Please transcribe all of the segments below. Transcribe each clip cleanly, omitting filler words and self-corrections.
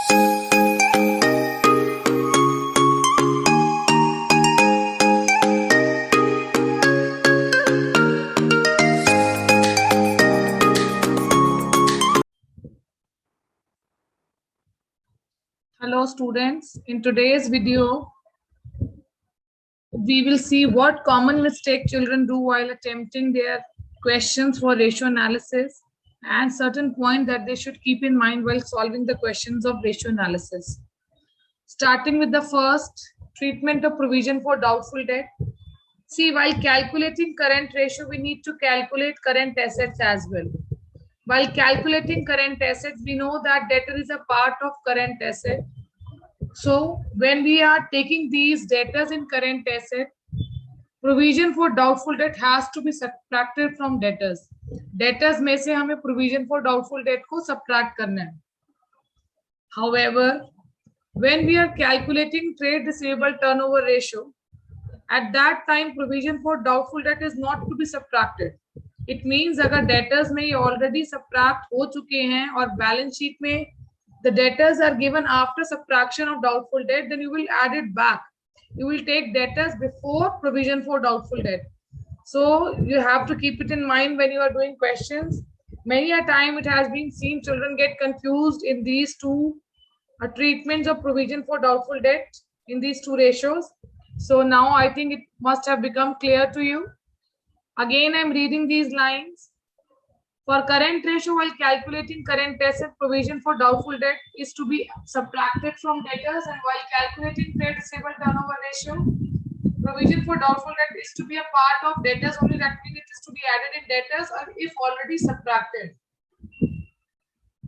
Hello students, in today's video we will see what common mistake children do while attempting their questions for ratio analysis and certain point that they should keep in mind while solving the questions of ratio analysis. Starting with the first, treatment of provision for doubtful debt. See, while calculating current ratio, we need to calculate current assets as well. While calculating current assets, we know that debtor is a part of current asset. So when we are taking these debtors in current asset, provision for doubtful debt has to be subtracted from debtors. Debtors में से हमें provision for doubtful debt को subtract करना है. However, when we are calculating trade receivable turnover ratio, at that time provision for doubtful debt is not to be subtracted. It means अगर debtors में ये already subtract हो चुके हैं और balance sheet में the debtors are given after subtraction of doubtful debt, then you will add it back. You will take debtors before provision for doubtful debt. So you have to keep it in mind when you are doing questions. Many a time it has been seen children get confused in these two treatments of provision for doubtful debt in these two ratios. So now I think it must have become clear to you. Again, I'm reading these lines. For current ratio, while calculating current asset, provision for doubtful debt is to be subtracted from debtors, and while calculating trade receivable turnover ratio, provision for doubtful debt is to be a part of debtors only. That means it is to be added in debtors or if already subtracted.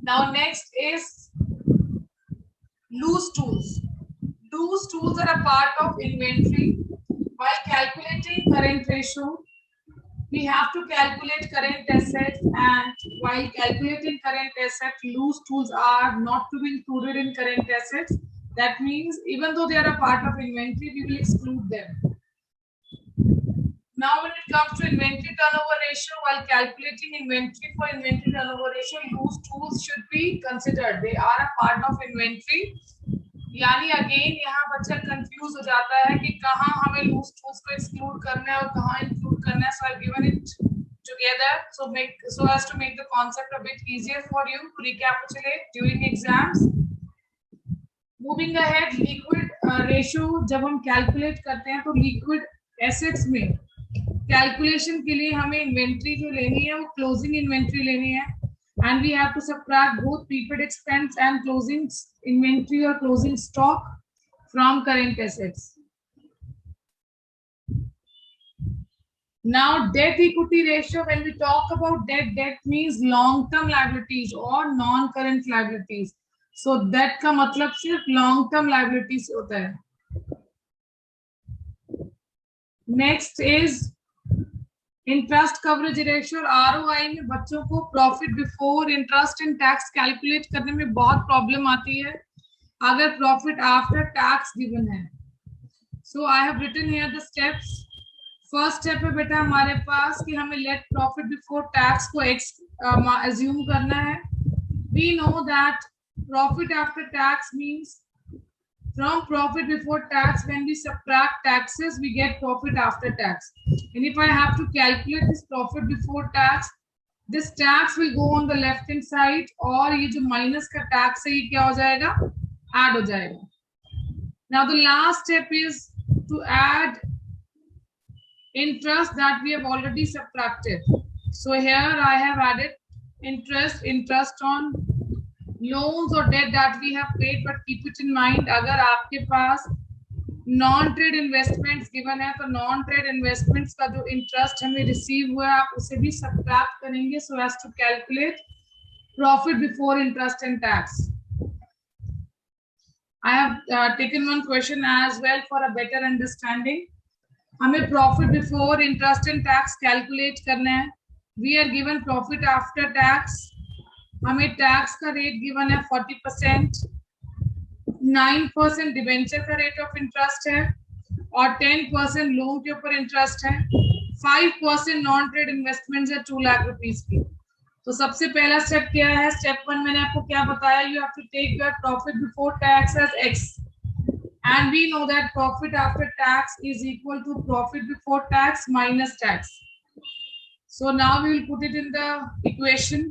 Now next is loose tools. Loose tools are a part of inventory. While calculating current ratio, we have to calculate current assets, and while calculating current assets, loose tools are not to be included in current assets. That means even though they are a part of inventory, we will exclude them. Now when it comes to inventory turnover ratio, while calculating inventory for inventory turnover ratio, loose tools should be considered. They are a part of inventory. यानी again यहाँ बच्चा confuse हो जाता है कि कहाँ हमें loose tools को एक्सक्लूड करना है और कहाँ इंक्लूड करना है. So I've given it together so as to make the concept a bit easier for you to recapitulate during exams. Moving ahead, liquid ratio जब हम कैलकुलेट करते हैं तो लिक्विड एसेट्स में कैलकुलेशन के लिए हमें इन्वेंट्री जो लेनी है वो क्लोजिंग इन्वेंट्री लेनी है. And we have to subtract both prepaid expense and closing inventory or closing stock from current assets. Now, debt equity ratio, when we talk about debt means long-term liabilities or non-current liabilities. So, debt का मतलब सिर्फ long-term liabilities होता है. Next is interest coverage ratio और ROI में बच्चों को profit before interest and tax calculate करने में बहुत प्रॉब्लम आती है अगर प्रॉफिट आफ्टर टैक्स गिवन है. So I have written here the steps. First step है बेटा हमारे पास कि हमें लेट प्रॉफिट बिफोर टैक्स को एज्यूम करना है. We know that profit after tax means from profit before tax, when we subtract taxes, we get profit after tax. And if I have to calculate this profit before tax, this tax will go on the left hand side और ये जो minus का tax है ये क्या हो जाएगा? Add हो जाएगा. Now the last step is to add interest that we have already subtracted. So here I have added interest on loans or debt that we have paid, but keep it in mind अगर आपके पास non trade investments given है तो non trade investments का जो interest हमें receive हुआ है आप उसे भी सबट्रैक्ट करेंगे so as to calculate profit before interest and tax. I have taken one question as well for a better understanding. हमें profit before interest and tax calculate करना है. We are given profit after tax. हमें tax का rate given है 40%, 9% debenture का rate of interest है और 10% loan के ऊपर इंटरेस्ट है, 5% नॉन ट्रेड इन्वेस्टमेंट है 2 लाख रुपीस की. तो सबसे पहला स्टेप क्या है? स्टेप 1 मैंने आपको क्या बताया? You have to take your profit before tax as X, and we know that profit after tax is equal to profit before tax minus tax. So now we will put it in the equation.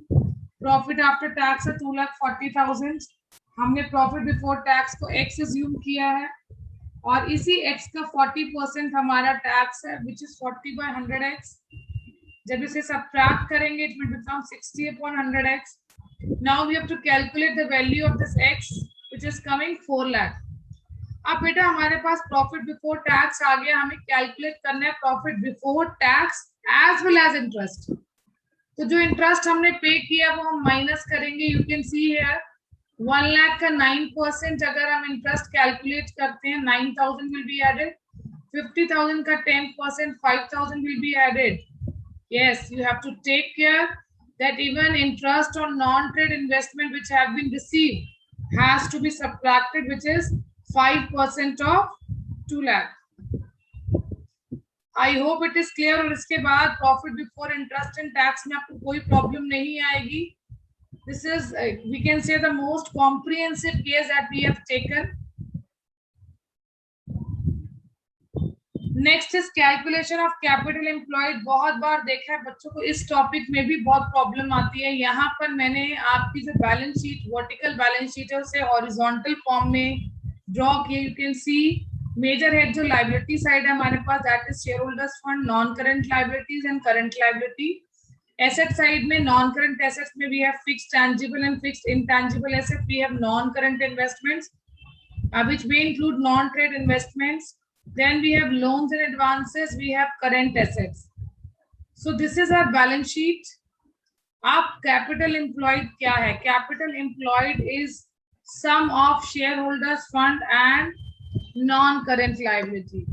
Profit after tax है 2,40,000. हमने profit before tax को x assume किया है और इसी x का 40% हमारा tax है, which is 40/100x. जब इसे सब्ट्रैक्ट करेंगे it will become 60/100x. Now we have to calculate the value of this x, which is coming 4 lakh. अब बेटा हमारे पास प्रॉफिट बिफोर टैक्स आ गया, हमें कैलकुलेट करना है profit before tax as well as interest. तो जो इंटरेस्ट हमने पे किया वो हम माइनस करेंगे. You can see here 1 lakh का 9% अगर हम इंटरेस्ट कैलकुलेट करते हैं 9,000 विल बी एडेड. 50,000 का 10% 5,000 will be added. Yes, you have to take care that even interest on non-trade investment which have been received has to be subtracted, which is 5% of 2 lakh. I hope it is clear. और इसके बाद profit before interest and tax में आपको कोई problem नहीं आएगी. This is we can say the most comprehensive case that we have taken. Next is calculation of capital employed. बहुत बार देखा है बच्चों को इस टॉपिक में भी बहुत प्रॉब्लम आती है. यहाँ पर मैंने आपकी जो balance sheet vertical balance sheet है उसे हॉरिजॉन्टल फॉर्म में ड्रॉ किया. You can see major head जो लाइबिलिटी साइड है हमारे पास, that is share holders fund, non current liabilities and current liability. Asset side में नॉन करंट एसेट्स में we have fixed tangible and fixed intangible asset. We have non current investments which may include non trade investments. Then we have loans and advances, we have current assets. So this is our balance sheet. अब capital employed क्या है? Capital employed is sum of shareholders fund and non-current liability.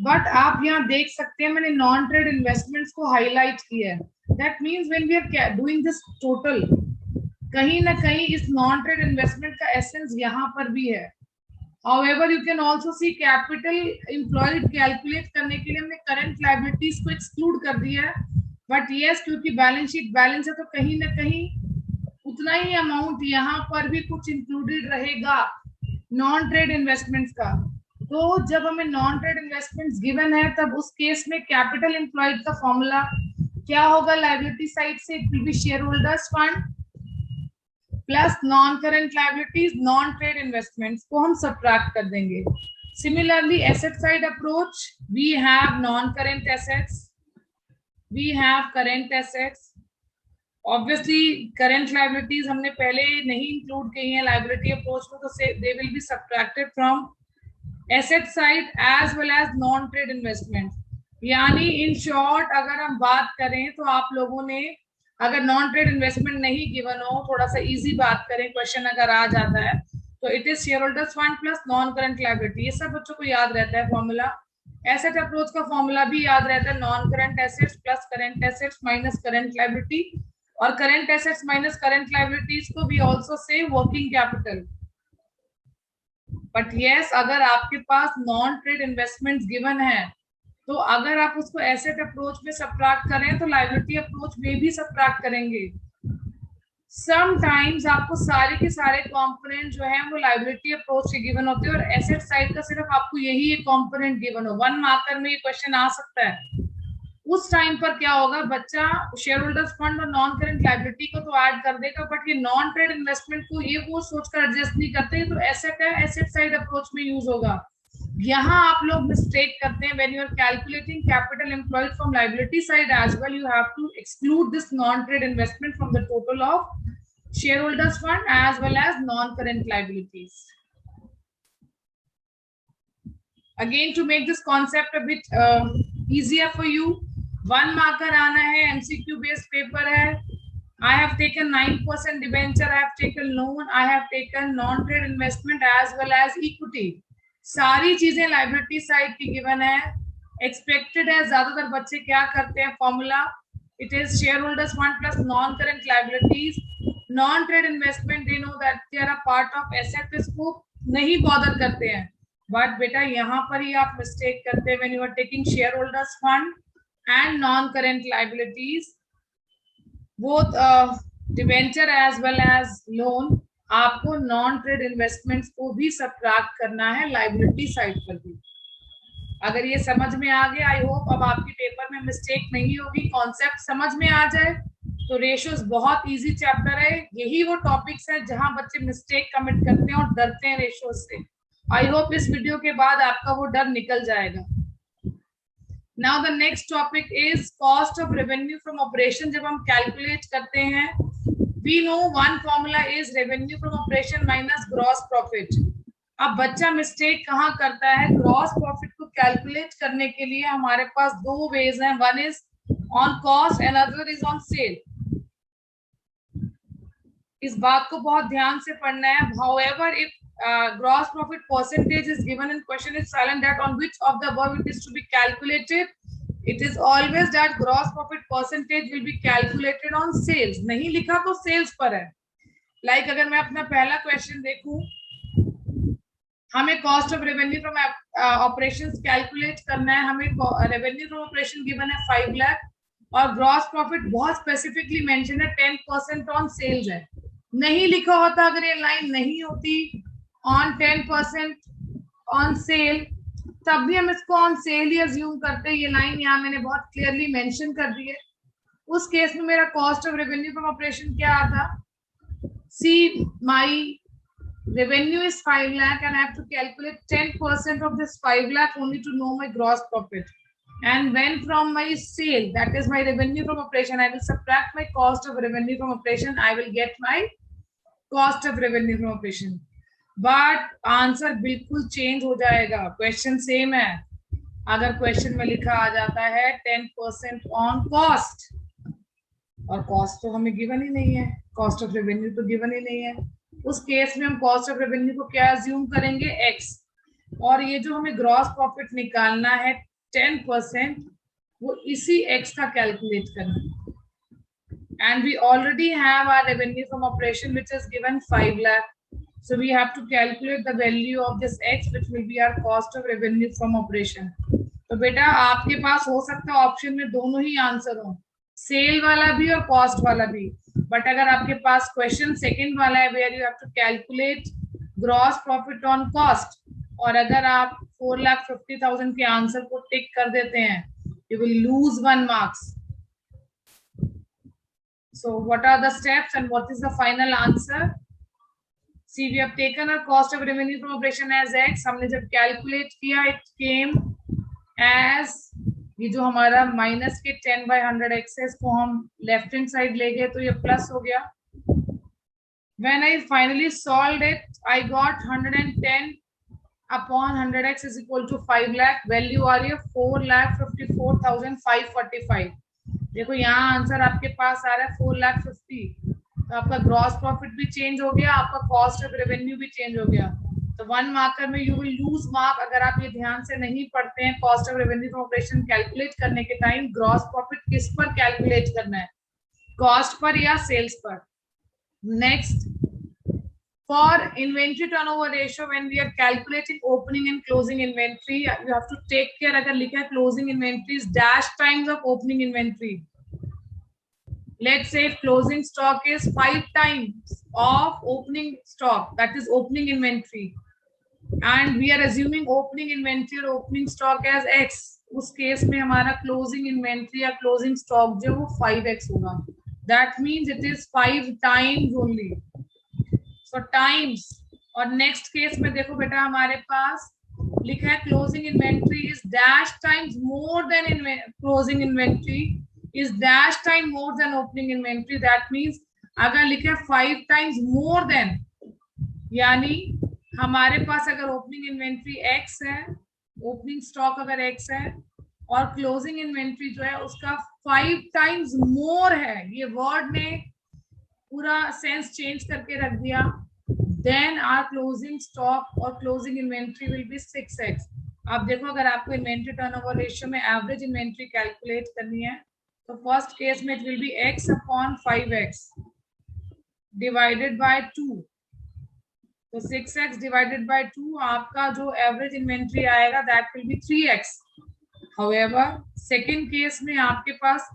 But आप यहाँ देख सकते हैं मैंने non-trade investments को highlight किया है. That means when we are doing this total, कहीं ना कहीं इस non-trade investment का essence यहाँ पर भी है. However, you can also see capital employed calculate करने के लिए हमने current liabilities को exclude कर दिया है. But yes, क्योंकि balance sheet balance है तो कहीं ना कहीं उतना ही amount यहाँ पर भी कुछ included रहेगा non trade investments का. तो जब हमें non trade investments given है तब उस केस में capital employed का formula क्या होगा? liability side से it will be shareholders fund plus non current liabilities non trade investments को हम सब्ट्रैक्ट कर देंगे. Similarly asset side approach, we have non current assets, we have current assets. Obviously current liabilities हमने पहले नहीं include की हैं लाइबिलिटी अप्रोच में, तो they will be subtracted from asset side as well as non trade investment. यानी in short अगर हम बात करें तो आप लोगों ने अगर नॉन ट्रेड इन्वेस्टमेंट नहीं गिवन हो, थोड़ा सा इजी बात करें, क्वेश्चन अगर आ जाता है तो it is share holders fund plus non current liability. ये सब बच्चों को याद रहता है फॉर्मूला. एसेट अप्रोच का फॉर्मूला भी याद रहता है, non current assets plus current assets minus current liability. और current assets minus current liabilities को भी also say working capital. But yes, अगर आपके पास नॉन ट्रेड इन्वेस्टमेंट्स गिवन है तो अगर आप उसको एसेट अप्रोच में सब्ट्रैक्ट करें तो लायबिलिटी अप्रोच में भी सब्ट्रैक्ट करेंगे. समटाइम्स आपको सारे के सारे कंपोनेंट जो है वो लायबिलिटी अप्रोच से गिवन होते हैं और एसेट साइड का सिर्फ आपको यही एक कंपोनेंट गिवन हो. 1 मार्कर में ये क्वेश्चन आ सकता है. उस टाइम पर क्या होगा, बच्चा शेयर होल्डर्स फंड और नॉन करंट लायबिलिटी को तो ऐड कर देगा, बट ये नॉन ट्रेड इन्वेस्टमेंट को ये वो सोचकर एडजस्ट नहीं करते. तो एसेट है, एसेट साइड अप्रोच में यूज होगा. यहाँ आप लोग मिस्टेक करते हैं. When you are calculating capital employed from liability side as well, you have to exclude this non trade investment from the total of share holders fund as well as non current liabilities. Again, to make this concept a bit easier for you, 1 marker आना है, MCQ based paper है. I have taken 9% debenture, I have taken loan, I have taken non-trade investment as well as equity. सारी चीजें liability side की given है. Expected है ज्यादातर बच्चे क्या करते हैं formula, it is share holders fund plus non current liabilities. Non trade investment they know that they are a part of asset, इसको नहीं बॉदर करते हैं. बट बेटा यहाँ पर ही आप मिस्टेक करते हैं. When you are taking share holders fund and non current liabilities, both debenture as well as loan, आपको नॉन ट्रेड इन्वेस्टमेंट्स को भी सब्ट्रैक्ट करना है लाइबिलिटी साइड पर भी। अगर ये समझ में आ गया, आई होप अब आपके पेपर में मिस्टेक नहीं होगी, कॉन्सेप्ट समझ में आ जाए तो रेशियोज बहुत इजी चैप्टर है। यही वो टॉपिक्स है जहां बच्चे मिस्टेक कमिट करते हैं और डरते हैं रेशियोज से। आई होप इस वीडियो के बाद आपका वो डर निकल जाएगा। Now the next topic is cost of revenue from operation. जब हम कैलकुलेट करते हैं, we know one formula is revenue from operation minus gross profit. अब बच्चा मिस्टेक कहाँ करता है, ग्रॉस प्रॉफिट को कैलकुलेट करने के लिए हमारे पास दो वेज हैं, one is on cost and other is on sale. इस बात को बहुत ध्यान से पढ़ना है। However, if gross profit percentage is given in question, is silent that on which of the above it is to be calculated. It is always that gross profit percentage will be calculated on sales. नहीं लिखा तो sales पर है। Like अगर मैं अपना पहला question देखूं, हमें cost of revenue from operations calculate करना है। हमें रेवेन्यू फ्रॉम ऑपरेशन गिवन है 5 लाख और ग्रॉस प्रॉफिट बहुत स्पेसिफिकली मेंशन है 10% ऑन सेल्स है। नहीं लिखा होता, अगर ये लाइन नहीं होती ऑन 10% ऑन सेल, तब भी हम इसको ऑन सेल ही अज्यूम करते। ये लाइन यहाँ मैंने बहुत क्लियरली मेंशन कर दी है। उस केस में मेरा cost of revenue from operation क्या आता, सी माई revenue is 5 lakh and I have to calculate 10% of this 5 lakh only to know my gross profit. And when from my sale, that is my revenue from operation, I will subtract my cost of revenue from operation, I will get my cost of revenue from operation. But answer बिल्कुल change हो जाएगा। Question same है। अगर question में लिखा आ जाता है 10% on cost, और कॉस्ट तो हमें गिवन ही नहीं है, कॉस्ट ऑफ रेवेन्यू तो गिवन ही नहीं है, उस केस में हम कॉस्ट ऑफ रेवेन्यू को क्या अज्यूम करेंगे, एक्स। और ये जो हमें ग्रॉस प्रॉफिट निकालना है 10%, वो इसी एक्स का कैलकुलेट करना है। And we already have our revenue from operation which is given 5 lakh, so we have to calculate the value of this x which will be our cost of revenue from operation. तो बेटा आपके पास हो सकता है option में दोनों ही answer हो, cell वाला भी और कॉस्ट वाला भी। बट अगर आपके पास क्वेश्चन सेकंड वाला है where you have to calculate gross profit on cost, और अगर आप 4,50,000 के आंसर को टिक कर देते हैं, you will lose 1 marks. So what are the steps and what is the final answer? See, we have taken our cost of revenue from operation as x. हमने जब कैलकुलेट किया, it came as, ये जो हमारा minus के 10/100 x है, इसको हम लेफ्ट हैंड साइड ले गए तो ये प्लस हो गया। When I finally solved it, I got 110 upon 100x is equal to 5 lakh. Value आ रही है 4,54,545। देखो यहाँ आंसर आपके पास आ रहा है 4,50,000। तो आपका ग्रॉस प्रॉफिट भी चेंज हो गया, आपका कॉस्ट ऑफ रेवेन्यू भी चेंज हो गया। तो 1 मार्कर में यू विल लूज मार्क अगर आप ये ध्यान से नहीं पढ़ते हैं। Cost of revenue from operation calculate करने के टाइम ग्रॉस प्रॉफिट किस पर कैलकुलेट करना है, कॉस्ट पर या सेल्स पर। Next, for inventory turnover ratio when we are calculating opening and closing inventory, you have to take care. अगर लिखा है closing inventory dash times of opening inventory, let's say closing stock is 5 times of opening stock, that is opening inventory, and we are assuming opening inventory or opening stock as x, उस case में हमारा closing inventory या closing stock जो वो 5x होगा। that means it is 5 times only, so times। और next case में देखो बेटा हमारे पास लिखा है closing inventory is dash times more than closing inventory is dash time more than opening inventory। that means अगर लिखे 5 times more than, यानी हमारे पास अगर ओपनिंग इन्वेंट्री x है, ओपनिंग स्टॉक अगर x है और क्लोजिंग इन्वेंट्री जो है उसका 5 times more है, ये वर्ड ने पूरा सेंस चेंज करके रख दिया, then our closing stock और closing inventory will be 6x। अब देखो अगर आपको इन्वेंट्री टर्नओवर रेशियो में एवरेज इन्वेंट्री कैलकुलेट करनी है, तो फर्स्ट केस में it will be x upon 5x divided by 2, तो 6x डिवाइडेड बाय 2, आपका जो एवरेज इन्वेंट्री आएगा that will be 3x। However second case में आपके पास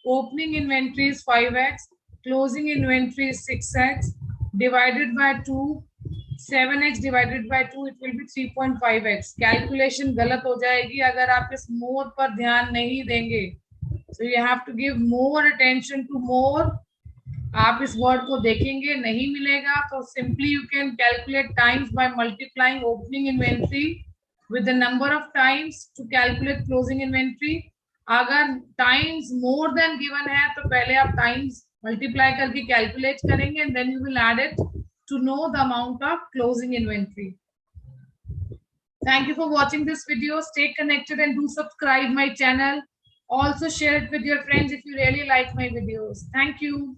opening inventory is 5x, closing inventory is 6x, divided by 2, 7x divided by 2, it will be 3.5x. Calculation गलत हो जाएगी अगर आप इस मोर पर ध्यान नहीं देंगे. So you have to give more attention to more. आप इस वर्ड को देखेंगे नहीं मिलेगा तो simply you can calculate times by multiplying opening inventory with the number of times to calculate closing inventory. अगर टाइम्स मोर देन गिवन है तो पहले आप टाइम्स मल्टीप्लाई करके कैलकुलेट करेंगे and then you will add it to know the amount of closing inventory. Thank you for watching this video. Stay connected and do subscribe my channel. Also share it with your friends if you really like my videos. Thank you.